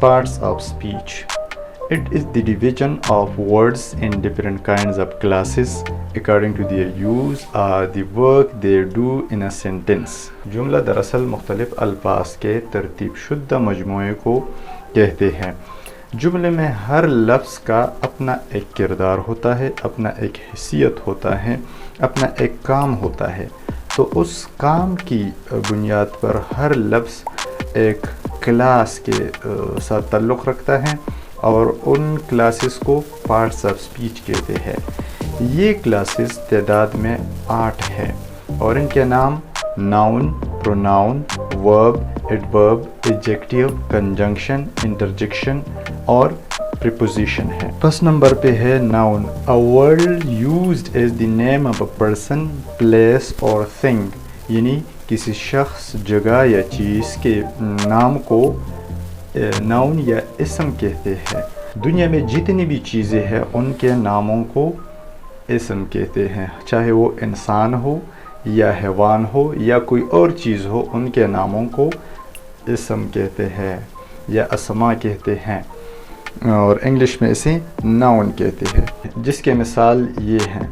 Parts of speech. It is the division of words in different kinds of classes according to their use or the work they do in a sentence. جملہ دراصل مختلف الفاظ کے ترتیب شدہ مجموعے کو کہتے ہیں. جملے میں ہر لفظ کا اپنا ایک کردار ہوتا ہے، اپنا ایک حیثیت ہوتا ہے، اپنا ایک کام ہوتا ہے. تو اس کام کی بنیاد پر ہر لفظ ایک کلاس کے ساتھ تعلق رکھتا ہے اور ان کلاسز کو پارٹس آف اسپیچ کہتے ہیں. یہ کلاسز تعداد میں 8 ہیں اور ان کے نام ناؤن، پروناؤن، ورب، ایڈورب، ایڈجیکٹیو، کنجنکشن، انٹرجیکشن اور پریپوزیشن ہے. فرسٹ نمبر پہ ہے noun. A word used as the name of a person, place or thing. یعنی کسی شخص، جگہ یا چیز کے نام کو ناؤن یا اسم کہتے ہیں. دنیا میں جتنی بھی چیزیں ہیں ان کے ناموں کو اسم کہتے ہیں، چاہے وہ انسان ہو یا حیوان ہو یا کوئی اور چیز ہو، ان کے ناموں کو اسم کہتے ہیں یا اسما کہتے ہیں اور انگلش میں اسے ناؤن کہتے ہیں. جس کے مثال یہ ہیں: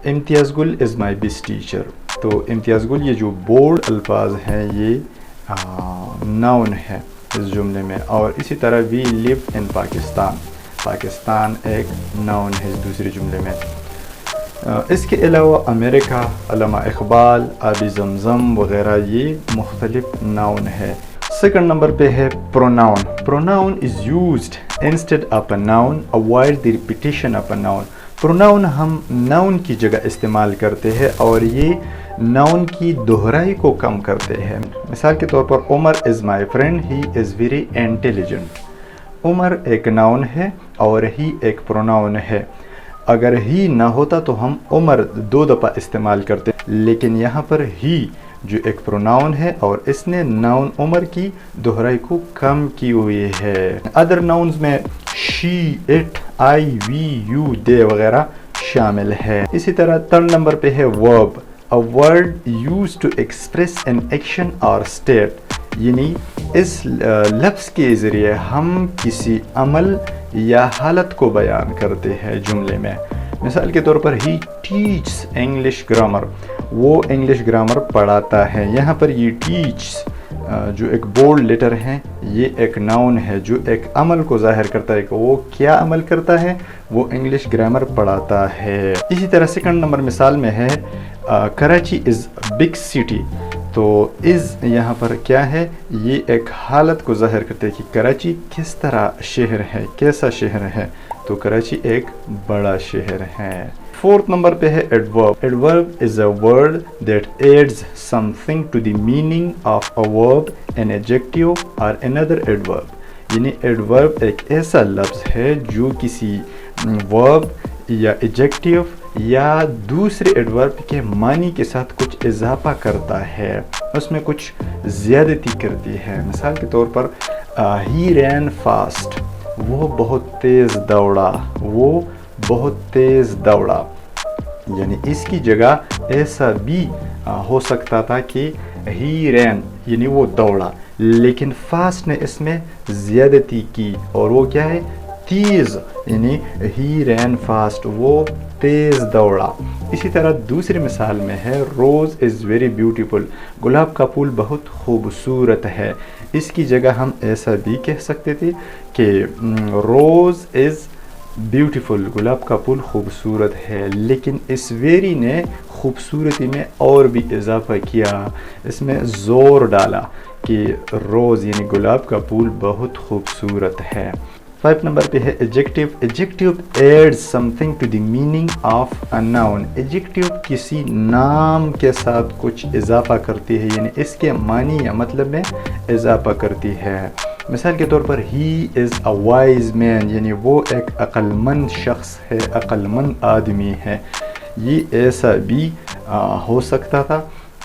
امتیاز گل از مائی بیسٹ ٹیچر. تو امتیاز گل یہ جو بورڈ الفاظ ہیں یہ ناؤن ہے اس جملے میں. اور اسی طرح وی لیو ان پاکستان. پاکستان ایک ناؤن ہے اس دوسرے جملے میں. اس کے علاوہ امریکہ، علامہ اقبال، آبِ زمزم وغیرہ یہ مختلف ناؤن ہے. سیکنڈ نمبر پہ ہے pronoun. Pronoun is used instead of a noun, avoid the repetition of a noun. Pronoun ہم ناؤن کی جگہ استعمال کرتے ہیں اور یہ ناؤن کی دہرائی کو کم کرتے ہیں. مثال کے طور پر Umar is my friend, he is very intelligent. Umar ایک ناؤن ہے اور ہی ایک پروناؤن ہے. اگر ہی نہ ہوتا تو ہم عمر 2 دفعہ استعمال کرتے، لیکن یہاں پر ہی جو ایک پروناؤن ہے اور اس نے ناؤن عمر کی دہرائی کو کم کی ہوئی ہے. ادر ناؤنز میں شی، اٹ، آئی، وی، یو، دے وغیرہ شامل ہے. اسی طرح 3rd نمبر پہ ہے ورب. A word used to express an action or state. یعنی اس لفظ کے ذریعے ہم کسی عمل یا حالت کو بیان کرتے ہیں جملے میں. مثال کے طور پر ہی ٹیچز انگلش گرامر. وہ انگلش گرامر پڑھاتا ہے. یہاں پر یہ ٹیچز جو ایک بولڈ لیٹر ہے یہ ایک ناؤن ہے جو ایک عمل کو ظاہر کرتا ہے کہ وہ کیا عمل کرتا ہے، وہ انگلش گرامر پڑھاتا ہے. اسی طرح 2nd نمبر مثال میں ہے کراچی از بگ سٹی. تو از یہاں پر کیا ہے، یہ ایک حالت کو ظاہر کرتے ہیں کہ کراچی کس طرح شہر ہے، کیسا شہر ہے. تو کراچی ایک بڑا شہر ہے. 4th نمبر پہ ہے adverb. Adverb is a word that adds something to the meaning of a verb, an adjective اور another ایڈورب. یعنی ایڈورب ایک ایسا لفظ ہے جو کسی ورب یا ایڈجیکٹیو یا دوسرے ایڈورب کے معنی کے ساتھ کچھ اضافہ کرتا ہے، اس میں کچھ زیادتی کرتی ہے. مثال کے طور پر ہی رین فاسٹ. وہ بہت تیز دوڑا. وہ بہت تیز دوڑا. یعنی اس کی جگہ ایسا بھی ہو سکتا تھا کہ ہی رین یعنی وہ دوڑا، لیکن فاسٹ نے اس میں زیادتی کی اور وہ کیا ہے، تیز. یعنی ہی رین فاسٹ، وہ تیز دوڑا. اسی طرح دوسری مثال میں ہے روز از ویری بیوٹیفل. گلاب کا پھول بہت خوبصورت ہے. اس کی جگہ ہم ایسا بھی کہہ سکتے تھے کہ روز از بیوٹیفل، گلاب کا پھول خوبصورت ہے، لیکن اس ویری نے خوبصورتی میں اور بھی اضافہ کیا، اس میں زور ڈالا کہ روز یعنی گلاب کا پھول بہت خوبصورت ہے. 5 نمبر پہ ہے adjective. Adjective adds something to the meaning of a noun. Adjective کسی نام کے ساتھ کچھ اضافہ کرتی ہے، یعنی اس کے معنی یا مطلب میں اضافہ کرتی ہے. مثال کے طور پر ہی از اے وائز مین، یعنی وہ ایک عقل مند شخص ہے، عقل مند آدمی ہے. یہ ایسا بھی ہو سکتا تھا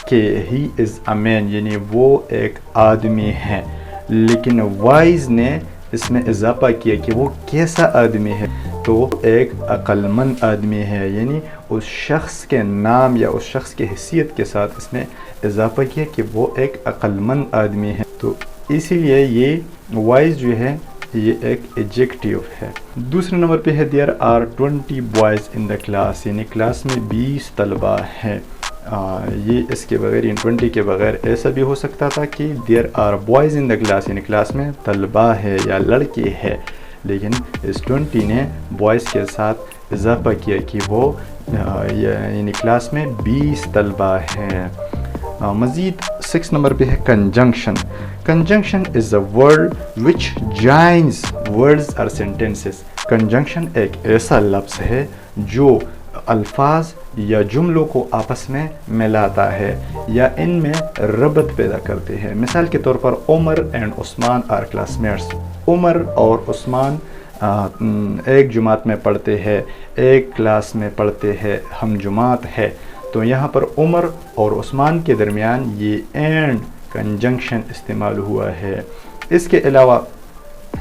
کہ ہی از اے مین یعنی وہ ایک آدمی ہے، لیکن وائز نے اس میں اضافہ کیا کہ وہ کیسا آدمی ہے. تو وہ ایک عقل مند آدمی ہے، یعنی اس شخص کے نام یا اس شخص کی حیثیت کے ساتھ اس میں اضافہ کیا کہ وہ ایک عقل مند آدمی ہے. تو اسی لیے یہ وائز جو ہے یہ ایک ایڈجیکٹیو ہے. دوسرے نمبر پہ ہے there are 20 boys in the class, یعنی کلاس میں 20 طلباء ہیں. یہ اس کے بغیر 20 کے بغیر ایسا بھی ہو سکتا تھا کہ there are boys in the class, یعنی کلاس میں طلباء ہے یا لڑکے ہے، لیکن اس 20 نے بوائز کے ساتھ اضافہ کیا کہ وہ یعنی کلاس میں 20 طلباء ہیں. مزید 6 نمبر پہ ہے conjunction. Conjunction is a word which joins words اور سینٹینسز. کنجنکشن ایک ایسا لفظ ہے جو الفاظ یا جملوں کو آپس میں ملاتا ہے یا ان میں ربط پیدا کرتے ہیں. مثال کے طور پر Umar and Usman are classmates. Umar اور عثمان ایک جماعت میں پڑھتے ہیں، ایک کلاس میں پڑھتے ہیں، ہم جماعت ہے. تو یہاں پر عمر اور عثمان کے درمیان یہ اینڈ کنجنکشن استعمال ہوا ہے. اس کے علاوہ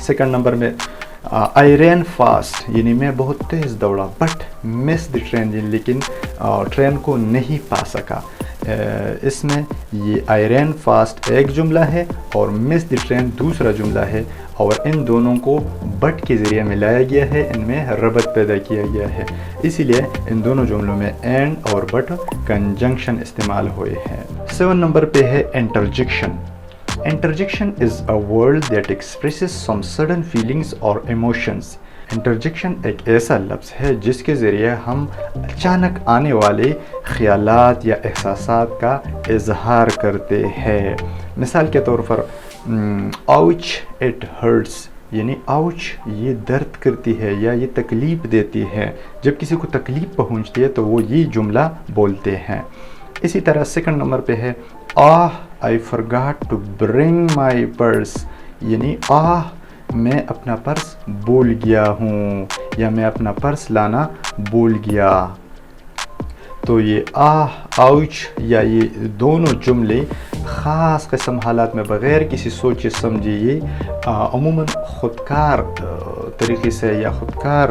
سیکنڈ نمبر میں آئی رین فاسٹ، یعنی میں بہت تیز دوڑا، بٹ مس دی ٹرین، لیکن ٹرین کو نہیں پا سکا. اس میں یہ آئی رین فاسٹ ایک جملہ ہے اور مس دی ٹرین دوسرا جملہ ہے، اور ان دونوں کو بٹ کے ذریعے ملایا گیا ہے، ان میں ربط پیدا کیا گیا ہے. اسی لیے ان دونوں جملوں میں اینڈ اور بٹ کنجنکشن استعمال ہوئے ہیں. 7 نمبر پہ ہے انٹرجیکشن. Interjection is a word that expresses some sudden feelings or emotions. Interjection ایک ایسا لفظ ہے جس کے ذریعے ہم اچانک آنے والے خیالات یا احساسات کا اظہار کرتے ہیں. مثال کے طور پر ouch it hurts، یعنی ouch یہ درد کرتی ہے یا یہ تکلیف دیتی ہے. جب کسی کو تکلیف پہنچتی ہے تو وہ یہ جملہ بولتے ہیں. اسی طرح سیکنڈ نمبر پہ ہے I forgot to bring my purse، یعنی میں اپنا پرس بھول گیا ہوں یا میں اپنا پرس لانا بھول گیا. تو یہ ouch یا یہ دونوں جملے خاص قسم حالات میں بغیر کسی سوچے سمجھے یہ عموماً خودکار طریقے سے یا خودکار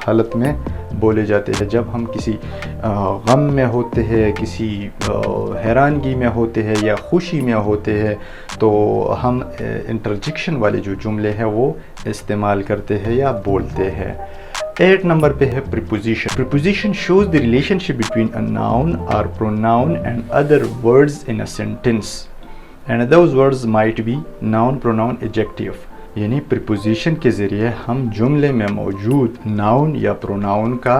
حالت میں بولے جاتے ہیں. جب ہم کسی غم میں ہوتے ہیں، کسی حیرانگی میں ہوتے ہیں یا خوشی میں ہوتے ہیں، تو ہم انٹرجیکشن والے جو جملے ہیں وہ استعمال کرتے ہیں یا بولتے ہیں. 8 نمبر پہ ہے preposition. Preposition shows the relationship between a noun or pronoun and other words in a sentence, and those words might be noun, pronoun, adjective. یعنی پریپوزیشن کے ذریعے ہم جملے میں موجود ناؤن یا پروناؤن کا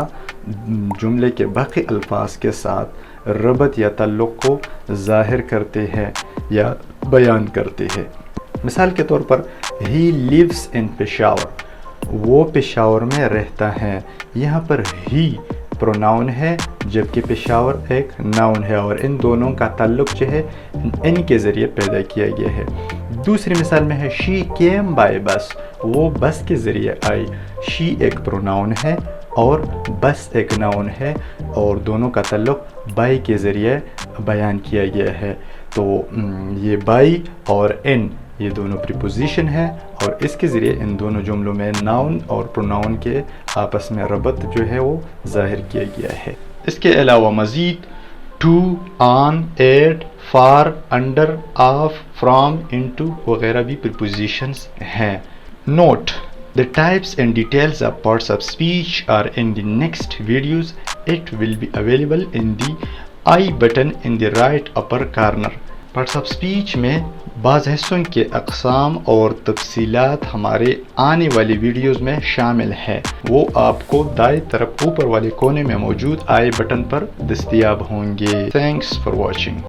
جملے کے باقی الفاظ کے ساتھ ربط یا تعلق کو ظاہر کرتے ہیں یا بیان کرتے ہیں. مثال کے طور پر ہی لیوز ان پشاور، وہ پشاور میں رہتا ہے. یہاں پر ہی پروناؤن ہے جبکہ پشاور ایک ناؤن ہے، اور ان دونوں کا تعلق جو ہے ان کے ذریعے پیدا کیا گیا ہے. دوسری مثال میں ہے شی کیم بائی بس، وہ بس کے ذریعے آئی. شی ایک پروناؤن ہے اور بس ایک ناؤن ہے، اور دونوں کا تعلق بائی کے ذریعے بیان کیا گیا ہے. تو یہ بائی اور ان یہ دونوں پریپوزیشن ہے، اور اس کے ذریعے ان دونوں جملوں میں ناؤن اور پروناؤن کے آپس میں ربط جو ہے وہ ظاہر کیا گیا ہے. اس کے علاوہ مزید to, on, at, for, under, of, from, into وغیرہ بھی پریپوزیشنز ہیں. Note: The types and details of parts of speech are in the next videos. It will be available in the I button in the right upper corner. Parts of speech میں بعض حصوں کے اقسام اور تفصیلات ہمارے آنے والی ویڈیوز میں شامل ہے. وہ آپ کو دائیں طرف اوپر والے کونے میں موجود آئی بٹن پر دستیاب ہوں گے. Thanks for watching.